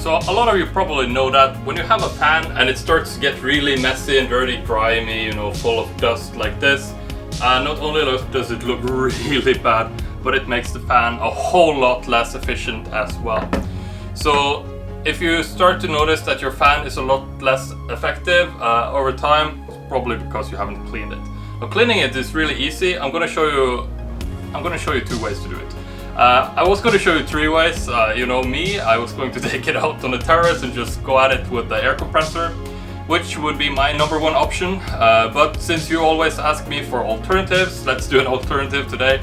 So a lot of you probably know that when you have a fan and it starts to get really messy and dirty, grimy, you know, full of dust like this, not only does it look really bad, but it makes the fan a whole lot less efficient as well. So if you start to notice that your fan is a lot less effective over time, it's probably because you haven't cleaned it. Now, cleaning it is really easy. I'm gonna show you 2 ways to do it. I was going to show you 3 ways. You know me, I was going to take it out on the terrace and just go at it with the air compressor, which would be my #1 option. But since you always ask me for alternatives, let's do an alternative today.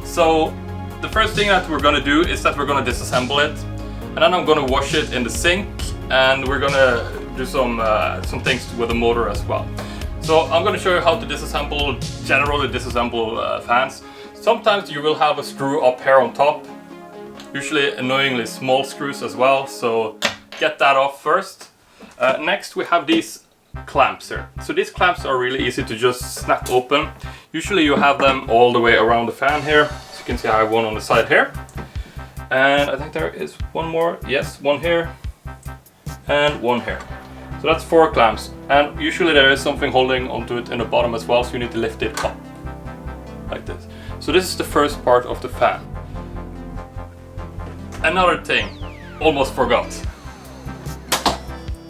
So the first thing that we're going to do is that we're going to disassemble it, and then I'm going to wash it in the sink, and we're going to do some things with the motor as well. So I'm going to show you how to generally disassemble fans. Sometimes you will have a screw up here on top, usually annoyingly small screws as well, so get that off first. Next we have these clamps here. So these clamps are really easy to just snap open. Usually you have them all the way around the fan here. As you can see, I have one on the side here. And I think there is one more. Yes, one here and one here. So that's 4 clamps. And usually there is something holding onto it in the bottom as well, so you need to lift it up like this. So this is the first part of the fan. Another thing, almost forgot.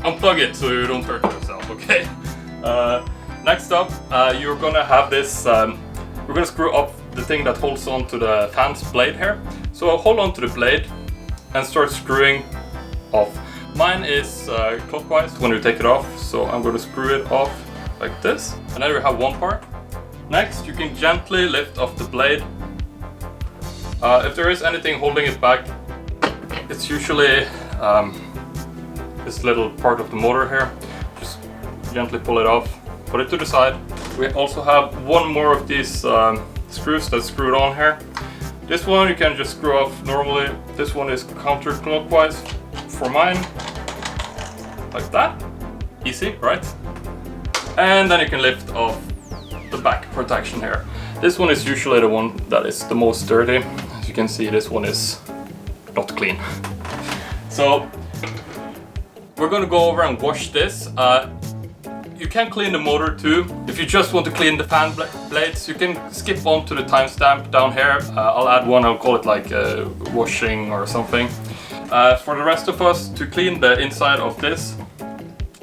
Unplug it so you don't hurt yourself, okay? Next up, you're gonna have this, we're gonna screw up the thing that holds on to the fan's blade here. So hold on to the blade and start screwing off. Mine is clockwise when you take it off, so I'm gonna screw it off like this. And then we have one part. Next, you can gently lift off the blade. If there is anything holding it back, it's usually this little part of the motor here. Just gently pull it off, put it to the side. We also have one more of these screws that's screwed on here. This one you can just screw off normally. This one is counterclockwise for mine, like that. Easy, right? And then you can lift off the back protection here. This one is usually the one that is the most dirty. As you can see, this one is not clean. So we're gonna go over and wash this. You can clean the motor too. If you just want to clean the fan blades, you can skip on to the timestamp down here. I'll add one, I'll call it like washing or something. For the rest of us, to clean the inside of this,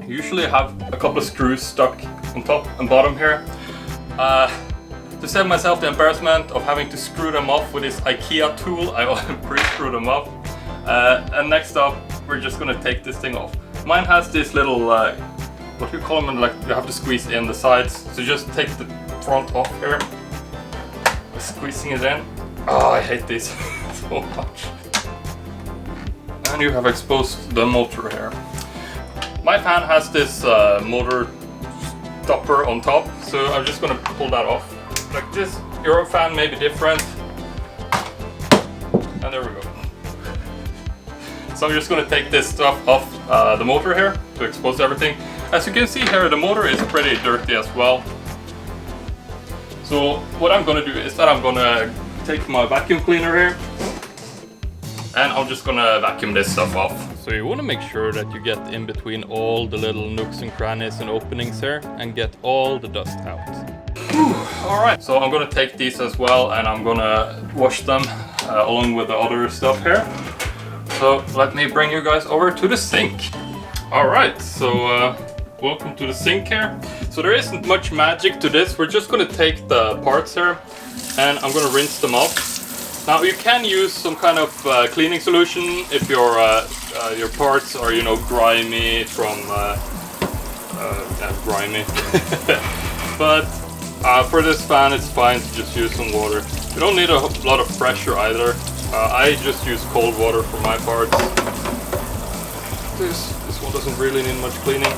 you usually have a couple of screws stuck on top and bottom here. To save myself the embarrassment of having to screw them off with this IKEA tool, I will pre-screw them off. And next up, we're just gonna take this thing off. Mine has this little, what do you call them, like you have to squeeze in the sides. So just take the front off here, by squeezing it in. Oh, I hate these so much. And you have exposed the motor here. My fan has this motor stopper on top, so I'm just gonna pull that off like this. Your fan may be different, and there we go. So I'm just gonna take this stuff off the motor here to expose everything. As you can see here, the motor is pretty dirty as well. So what I'm gonna do is that I'm gonna take my vacuum cleaner here, and I'm just gonna vacuum this stuff off. So you want to make sure that you get in between all the little nooks and crannies and openings here and get all the dust out. Alright, so I'm gonna take these as well and I'm gonna wash them along with the other stuff here. So let me bring you guys over to the sink. Alright, so welcome to the sink here. So there isn't much magic to this. We're just gonna take the parts here and I'm gonna rinse them off. Now you can use some kind of cleaning solution if your parts are, you know, grimy from grimy. But for this fan, it's fine to just use some water. You don't need a lot of pressure either. I just use cold water for my parts. This one doesn't really need much cleaning.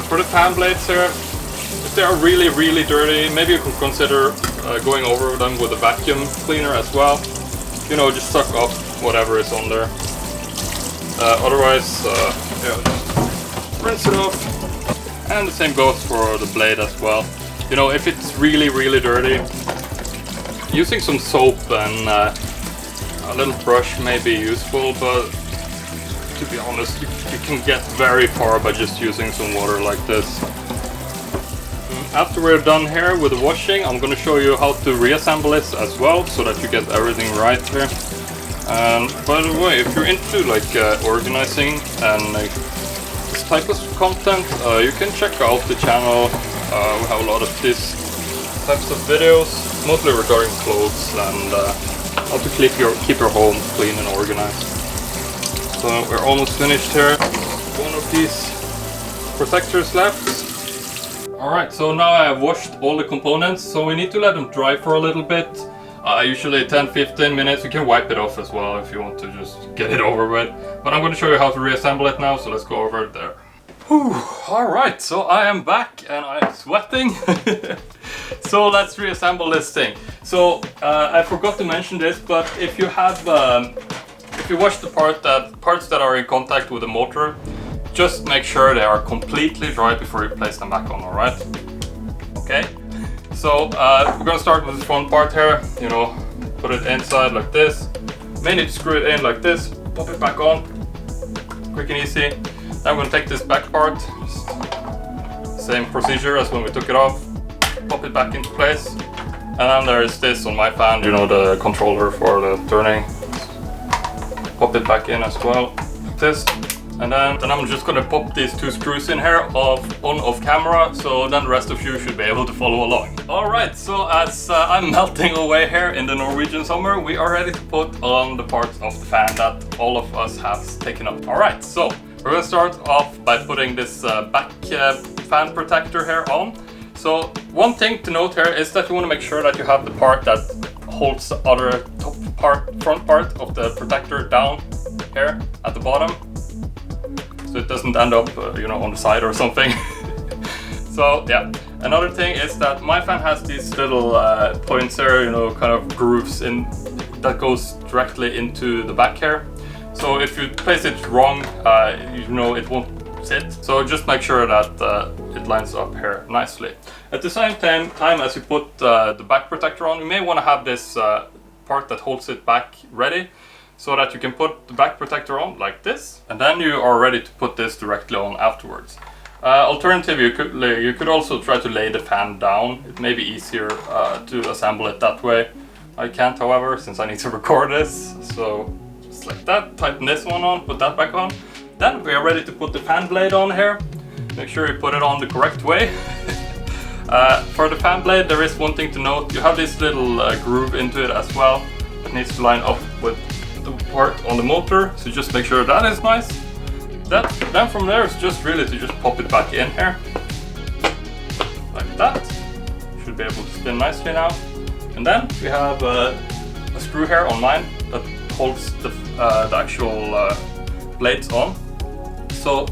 For the fan blades here, if they are really, really dirty, maybe you can consider going over them with a vacuum cleaner as well. You know, just suck up whatever is on there. Otherwise, yeah, just rinse it off. And the same goes for the blade as well. You know, if it's really, really dirty, using some soap and a little brush may be useful, but to be honest, you can get very far by just using some water like this. After we're done here with the washing, I'm going to show you how to reassemble this as well, so that you get everything right here. And by the way, if you're into like organizing and this type of content, you can check out the channel. We have a lot of these types of videos, mostly regarding clothes and how to keep your home clean and organized. So we're almost finished here. One of these protectors left. Alright, so now I have washed all the components, so we need to let them dry for a little bit. Usually 10-15 minutes. You can wipe it off as well if you want to just get it over with. But I'm going to show you how to reassemble it now, so let's go over there. Alright, so I am back and I'm sweating. So let's reassemble this thing. So I forgot to mention this, but if you have if you wash the parts that are in contact with the motor, just make sure they are completely dry before you place them back on, alright? Okay, so we're gonna start with the front part here. You know, put it inside like this. May need to screw it in like this, pop it back on, quick and easy. Then I'm gonna take this back part, same procedure as when we took it off, pop it back into place. And then there's this on my fan, you know, the controller for the turning. Pop it back in as well, like this. And then I'm just gonna pop these two screws in here off camera, so then the rest of you should be able to follow along. Alright, so as I'm melting away here in the Norwegian summer, we are ready to put on the parts of the fan that all of us have taken up. Alright, so we're gonna start off by putting this back fan protector here on. So one thing to note here is that you want to make sure that you have the part that holds the other front part of the protector down here at the bottom, so it doesn't end up you know, on the side or something. So yeah, another thing is that my fan has these little points here, you know, kind of grooves in that goes directly into the back here. So if you place it wrong, you know, it won't sit. So just make sure that it lines up here nicely. At the same time as you put the back protector on, you may want to have this part that holds it back ready, so that you can put the back protector on like this, and then you are ready to put this directly on afterwards. Alternative, you could also try to lay the fan down. It may be easier to assemble it that way. I can't, however, since I need to record this. So just like that, tighten this one on, put that back on. Then we are ready to put the fan blade on here. Make sure you put it on the correct way. For the fan blade, there is one thing to note. You have this little groove into it as well. It needs to line up with the part on the motor, so just make sure that is nice. Then from there, it's just really to just pop it back in here. Like that. Should be able to spin nicely now. And then we have a screw here on mine that holds the actual blades on. So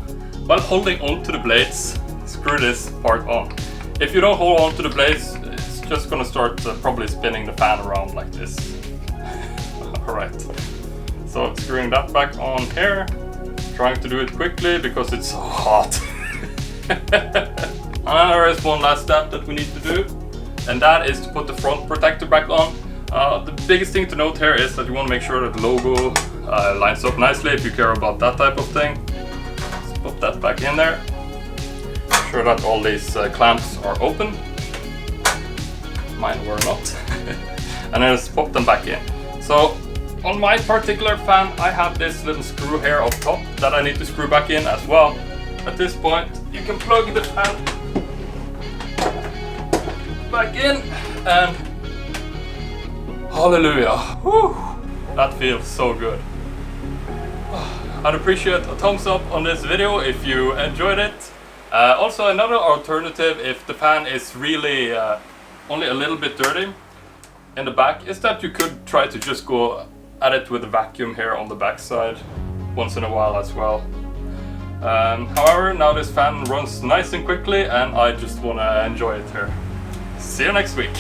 while holding on to the blades, screw this part on. If you don't hold on to the blades, it's just gonna start probably spinning the fan around like this. Alright, so screwing that back on here, trying to do it quickly because it's so hot. And then there is one last step that we need to do, and that is to put the front protector back on. The biggest thing to note here is that you want to make sure that the logo lines up nicely if you care about that type of thing. Let's put that back in there. Make sure that all these clamps are open. Mine were not. And then just pop them back in. So on my particular fan, I have this little screw here up top that I need to screw back in as well. At this point, you can plug the fan back in, and hallelujah. Whew. That feels so good. I'd appreciate a thumbs up on this video if you enjoyed it. Also, another alternative if the fan is really only a little bit dirty in the back is that you could try to just go at it with a vacuum here on the back side once in a while as well. However, now this fan runs nice and quickly and I just want to enjoy it here. See you next week.